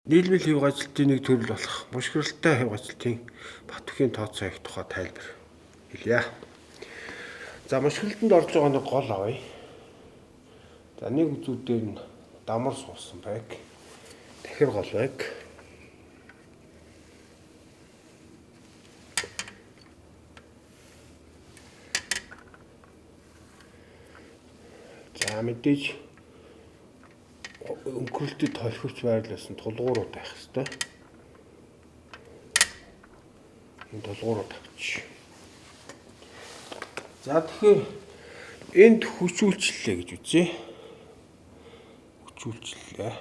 нийлбэл хэв ажилтны нэг төрөл болох мушгиралтай хэв ажилтны батөхийн тооцоо их тухай тайлбар хэлье. За мушгиралд орж байгаа нэг гол авъя. За нэг үзүүдээр нь дамар суусан байг. Дахир гол байг. За мэдээж өнгөрөлтөд толхивч байрлуулсан тулгуурууд байх хэвээр. Энэ тулгуурууд авч. За тэгэхээр энд хүч үйлчлэлээ гэж үзье. Хүч үйлчлэлээ.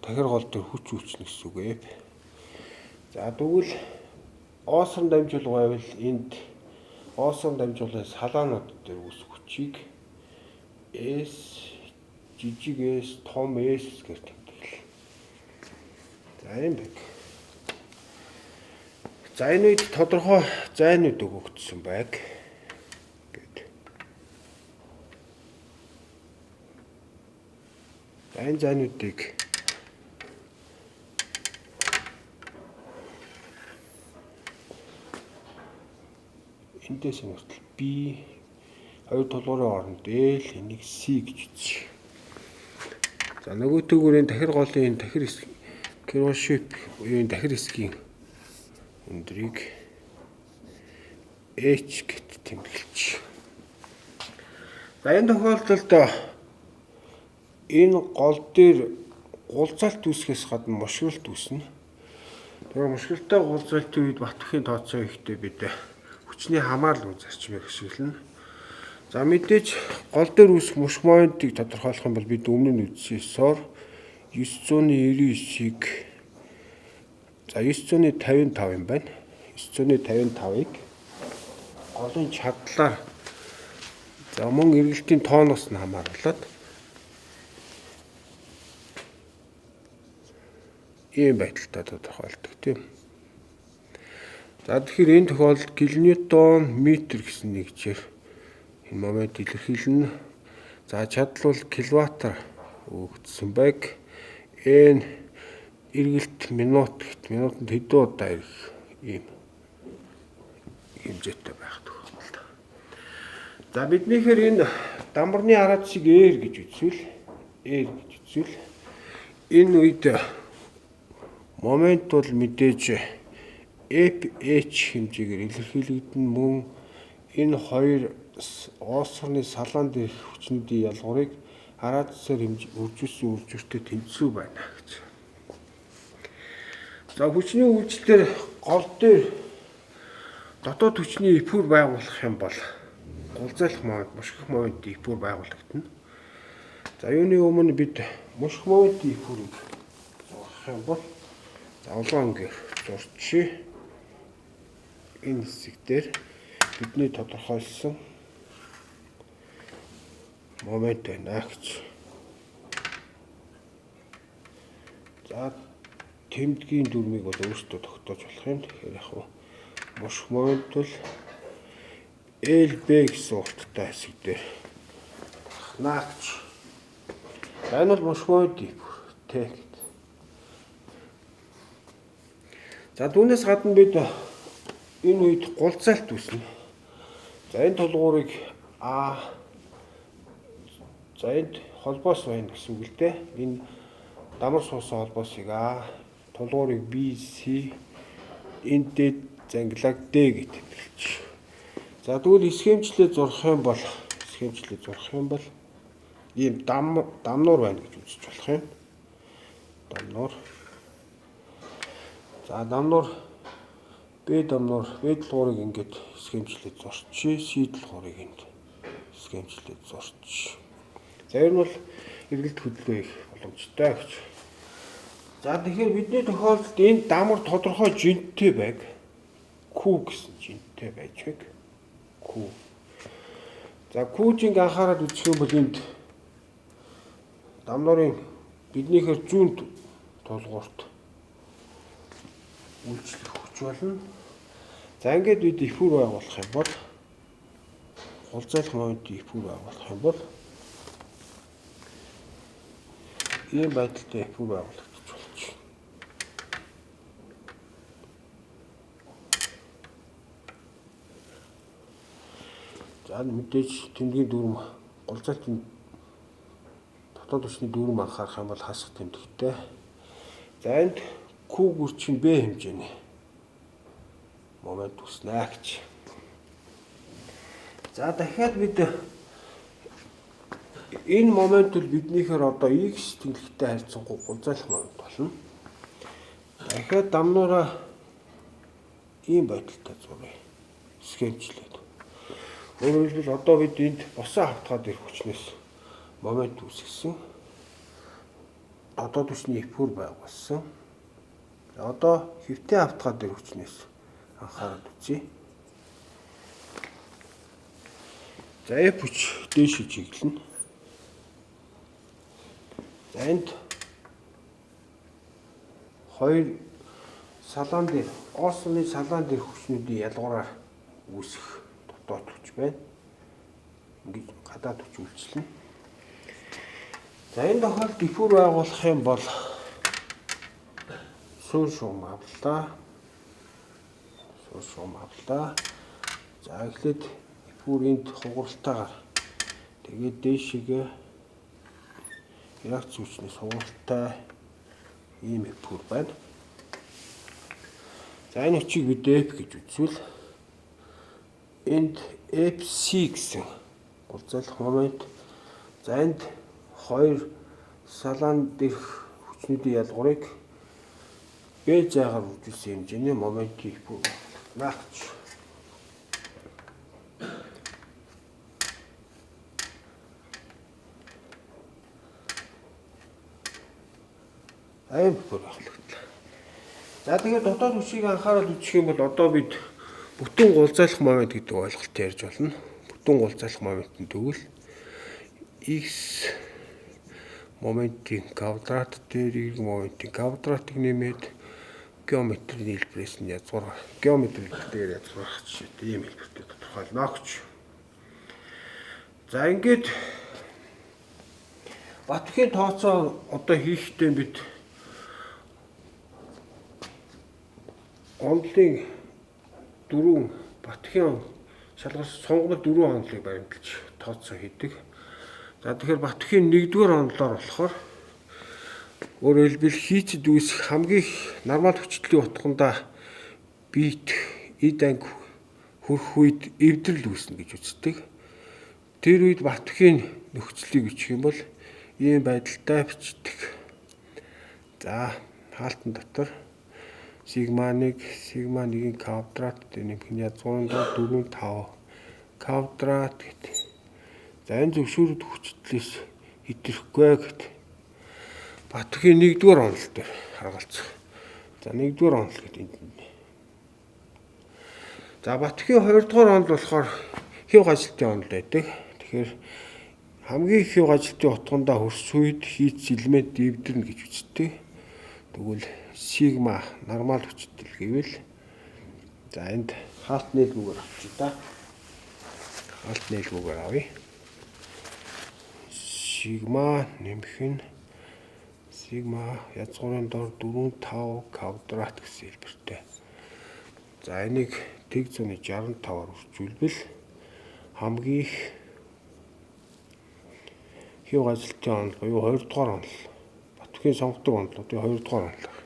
Дахир гол дээр хүч үйлчлэнэ гэсэн үг ээ. За тэгвэл оосрон дамжуулга байвал энд оосрон дамжуулгын салаанууд дээр үүсэх хүчийг S жижиг S том S гэж тэмдэглэв. За юм байна. За энэ үед тодорхой зайнууд өгөгдсөн байг. Гэт. За энэ зайнуудыг эндээс хүртэл B хоёр тулгуурын хооронд L энийг C гэж үзье. За нөгөөтэйгүүр энэ дахир голын дахир Kirchhoff буюу дахир хэсгийн өндрийг H гэт тэмдэглэж. За энэ тохиолдолд энэ гол дээр гулзалт үүсгэхээс гадна мушгиралт үүснэ. Тэгэхээр мушгиралтай гулзалтын үед батөхийн тооцоо ихтэй бид хүчний хамаарлал зарчмыг ашиглана. За мэдээж гол дээр үүсэх мушг моментыг тодорхойлох юм бол бид өмнө нь үзсээр 999-ийг за 955 юм байна. 955-ыг голын чадлаар за мөн эргэлтийн тооноос нь хамааруулаад ийм байдалтай тодорхойлдог тийм. За тэгэхээр энэ тохиолдолд килонewton метр гэсэн нэгжээр энэ момент илэрхийлнэ. За чадал бол киловатт өгөгдсөн байг. Энэ эргэлт минутанд хэдэн удаа ирэх ийм хэмжээтэй байх тохиолдолд. За биднийхээр энэ дамбарны араачиг R гэж үзвэл энэ үед момент бол мэдээж FH хэмжээгээр илэрхийлэгдэн мөн энэ хоёр оосрны салаан дээрх хүчнүүдийн ялгуурыг араачсаар үржүүлсэн үржүүртэй тэнцүү байна гэж. За хүчний үйлчлэлээр гол дээр дотоод хүчний эпүр байгуулах юм бол гулзайлах момент, мушгих моментын эпүр байгуулагдана. За юуны өмнө бид мушгих моментын эпүрийг зурах юм бол за улаан ангээр зурчи энэ хэсэг дээр бидний тодорхойлсон момент байна гэж. За тэмдгийн дүрмийг бол өөрсдөө тогтоож болох юм. Тэгэхээр яг мушгих момент бол LB гэсэн урттай хэсэг дээр наа гэж. Энэ бол мушгих моментын Т гэдэг. За түүнээс гадна бид энэ үед гулзалт үүснэ. За энэ тулгуурыг А за энд холбоос байна гэсэн үг л дээ. Энэ дамар суусан холбоосыг А, тулгуурыг B, C, энд дэд зангилааг D гэж тэмдэглэж. За тэгвэл схемчлээ зурах юм бол ийм дамнуур байна гэж үзэж болох юм. Дамнуур. За дамнуур B тулгуурыг ингээд схемчлээ зурчи, C тулгуурыг энд схемчлээ зурчи. За энэ бол эргэлт хөдлөө их боломжтой гэж. За тэгэхээр бидний тохиолдолд энэ дамар тодорхой жинтэй байг. Q гэсэн жинтэй байж байг. Q. За Q-ийг анхаарал үзэх юм бол энд дамнуурын биднийхэр зүүн тулгуурт үйлчлэх хүч болно. За ингээд бид эпүр байгуулах юм бол гулзайлах моментын эпүр байгуулах юм бол ийм байдалтай F4 байгуулагдаж болж байна. За мэдээж тэмдгийн дүрм голзалтын дотоод түвшний дүрм анхаарах юм бол хасах тэмдэгтэй. За энд Q гүрч нь B хэмжээний момент үүснэ гэж. За дахиад бид энэ момент бол биднийхээр одоо X тэнхэгтэй харьцангуй голзайлах момент болно. Дахиад дамнуураа ийм байдалтай зуръя. Схемчлээд. Өөрөөр хэлбэл одоо бид энд босон хавтгаад ирэх хүчнээс момент үүсгэсэн. Дотоод түвшний F4 байгуулсан. Одоо хэвтээ хавтгаад ирэх хүчнээс анхаарал үзье. За F хүч дээш чиглэнэ. За энд хоёр салаан дээр Орсны салаан дээр хүчнүүдийн ялгуураар үүсэх дотоод хүч байна. Ингээд гадаад хүч үйлчлэнэ. За энэ тохиолдолд F4 байгуулах юм бол суурь шугам авлаа. За эхлээд F4 энд хугаралтайгаар тэгээд дээшгээ реакц хүчнээс хугаралтай ийм F4 байна. За энэ хүчийг бид F гэж үзвэл энд FC гэсэн голзайлах момент. За энд хоёр салаан дээрх хүчнүүдийн ялгуурыг B зайгаар үзүүлсэн хэмжээний моментийг наагч. Аим бүр баглагдлаа. За тэгээд дотоод хүчийг анхаарал үзэх юм бол одоо бид бүтэн голзайлах момент гэдэг ойлголтыг ярьж байна. Бүтэн голзайлах моментын тэгвэл X моментын квадрат дээр Y моментын квадратыг нэмээд геометрийн хэлбэрээс нь язгуур геометрийн хэлбэрээр язгуурах жишээтэй ийм хэлбэртэй тодорхойлно гэж. За ингээд Батбахийн тооцоо одоо хийхдээ бид онолын 4 Батбахийн шалгаж сонгомжтой 4 онолыг баримталж тооцоо хийдэг. За тэгэхээр Батбахийн 1-р онолоор болохоор өөрөөр хэлбэл хийцэд үүсэх хамгийн их нормал хүчтэлийн утгандаа бит эд анги хөрөх үед эвдрэл үүснэ гэж үздэг. Тэр үед Батбахийн нөхцөлийг бичих юм бол ийм байдалтай бичдэг. За хаалтан дотор сигма 1 квадрат нэмэх нь язгуурын дор 4 5 квадрат гэдэг. За энэ зөвшөөрөлт хүчтлээс хэтрэхгүй гэдэг. Батбахийн 1-р онол дээр харгалзах. За 1-р онол гэдэг энд. За Батбахийн 2-р онол болохоор хэв ажилтны онол байдаг. Тэгэхээр хамгийн их хэв ажилтны утгандаа хөрс үед хийц элемент эвдэрнэ гэж үздэг. Тэгвэл сигма нормал хүчтэй гэвэл за энд хаалт нийлгүүгээр авчих да. Хаалт нийлгүүгээр авъя. Сигма нэмэх нь сигма язгуурын дор 4 5 квадрат гэсэн хэлбэртэй. За энийг 165-аар үржүүлбэл хамгийн их хэв ажилтны онол буюу 2-р онол. Батбахийн сонгодог онолуудын 2-р онол.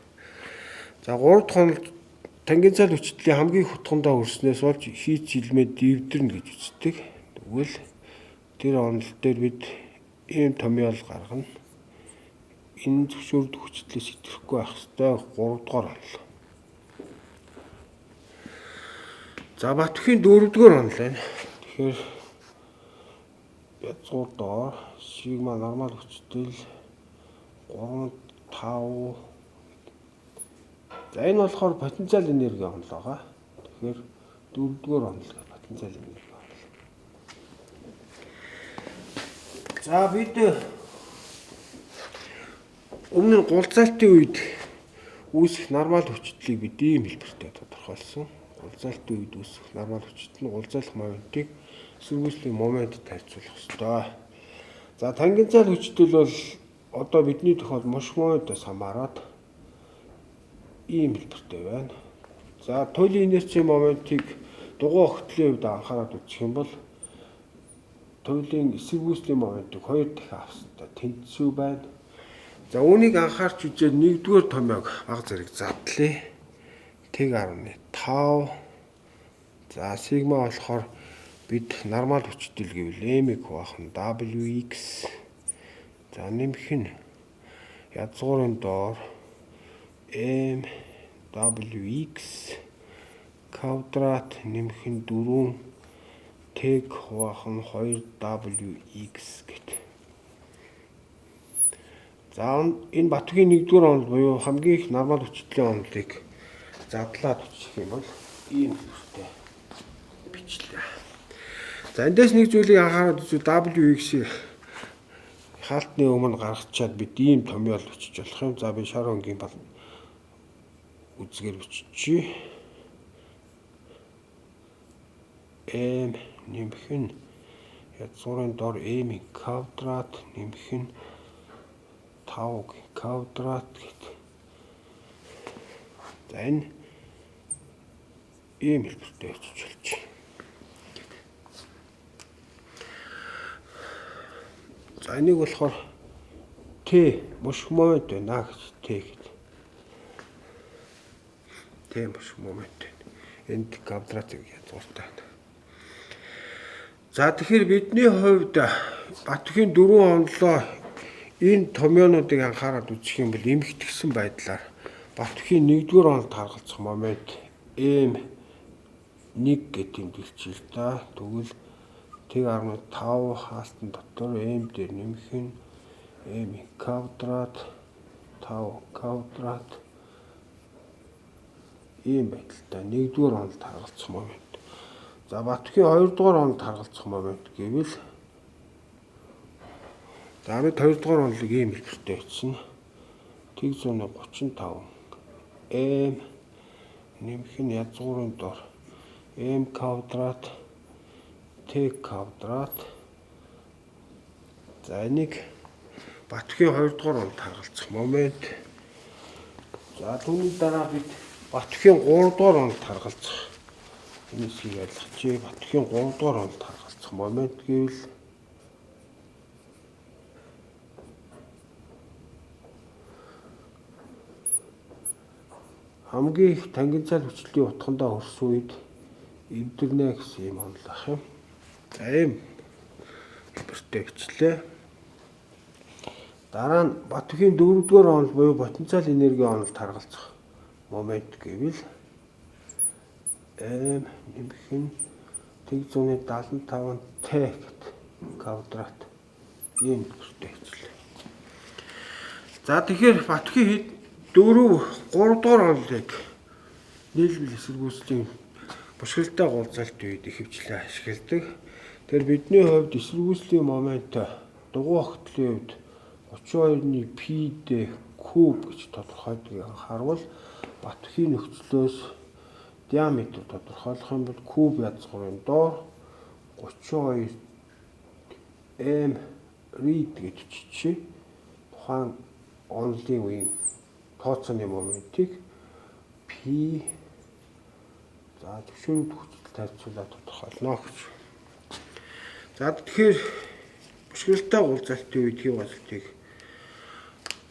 За 3-р онол тангенциал хүчтлийн хамгийн их утгандаа өрснөөс болж хийц элемент эвдэрнэ гэж үздэг. Тэгвэл тэр онол дээр бид ийм томьёол гаргана. Энэ зөвшөөрөлт хүчтлээс хэтрэхгүй байх ёстой 3-р онол. За Батбахийн 4-р онол байна. Тэгэхээр язгуур доор сигма нормал хүчтэй 3 5. За энэ болохоор потенциал энерги онол байгаа. Тэгэхээр 4-р онол гэх потенциал энерги онол. За бид өмнө нь голзалтын үед үүсэх нормал хүчтлийг бид ийм хэлбэртэй тодорхойлсон. Голзалтын үед үүсэх нормал хүчтэй нь голзайлах моментыг эсэргүүцлийн моментд харьцуулах ёстой. За тангенциал хүчтэл бол одоо бидний тохиол мушг моментоос хамаарат ийм хэлбэртэй байна. За туйлын инерцийн моментыг дугуй огтлын хувьд анхаарал үзэх юм бол туйлын эсэргүүцлийн моментыг 2 дахин авсантай тэнцүү байна. За үүнийг анхаарч үзээд нэгдүгээр томьёог баг зэрэг задлаа. Тэг 1.5. За сигма болохоор бид нормал хүчтэй гэвэл m-ийг хуваах нь wx. За нэмэх нь язгуурын доор m wx квадрат нэмэх нь 4 тэг хуваах нь 2wx гэдэг. За энэ Батүгийн 1-р онол буюу хамгийн их нормал хүчтэй онолыг задлаад бичих юм бол ийм хэлбэртэй бичлээ. За эндээс нэг зүйлийг анхаарал үзвэл wx-ийг хаалтны өмнө гаргачаад бид ийм томьёол бичиж болох юм. За би шар өнгийн бол үзгээр биччихье. m нэмэх нь язгуурын доор m-ийн квадрат нэмэх нь 5 квадрат гэдэг. За энэ ийм хэлбэртэй бичиж болж байна. За энийг болохоор Т мушг момент байна гэж Т гэдэг. Т мушг момент байна. Энд квадратыг язгууртай байна. За тэгэхээр бидний хувьд Батүгийн 4 онолоо энэ томьёонуудыг анхаарал үзэх юм бол эмхтгсэн байдлаар Батүгийн 1-р онолд харгалзах момент m1 гэдэг юм дэлчил та. Тэгвэл тэг 1.5 хаалтан дотор m дээр нэмэх нь m квадрат 5 квадрат ийм байдалтай 1-р онолд харгалзах момент. За Батүгийн 2-р онолд харгалзах момент гэвэл за бид 2-р онолыг ийм хэлбэртэй бичсэн. Тэг 135 m нэмэх нь язгуурын доор m квадрат t квадрат. За энийг Батүгийн 2-р онолд харгалзах момент. За түүний дараа бид Батүгийн 3-р онолд харгалзах энэ хэсгийг ялгчээ. Батүгийн 3-р онолд харгалзах момент гэвэл хамгийн их тангенциал хүчлэлийн утгандаа өрсөн үед эвдэрнэ гэсэн юм онол ах юм. За ийм хэлбэртэй бичлээ. Дараа нь Батүгийн 4-р онол буюу потенциал энергийн онолд харгалзах момент гэвэл m нэмэх нь тэг 175 t гэдэг квадрат ийм хэлбэртэй бичлээ. За тэгэхээр Батүгийн 3-р онолыг нийлбэл эсэргүүцлийн бушгэлтэй гулзалт үед их хвчлээ ашигладаг. Тэр бидний хувьд эсэргүүцлийн момент дугуй огтлын хувьд 32-ны p-д куб гэж тодорхойдог анхаарвал Батүгийн нөхцлөөс диаметр тодорхойлох юм бол куб язгуурын доор 32 m рид гэж биччихье. Тухайн онолын үеийн тооцооны моментыг p за төвшөөнд хүчтэй тайлбарлаад тодорхойлно гэж. За тэгэхээр бушгэлтэй гулзалтын үед хий болтыг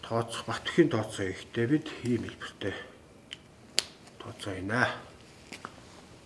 тооцох Батүгийн тооцоо ихтэй бид ийм хэлбэртэй тооцооийнэ.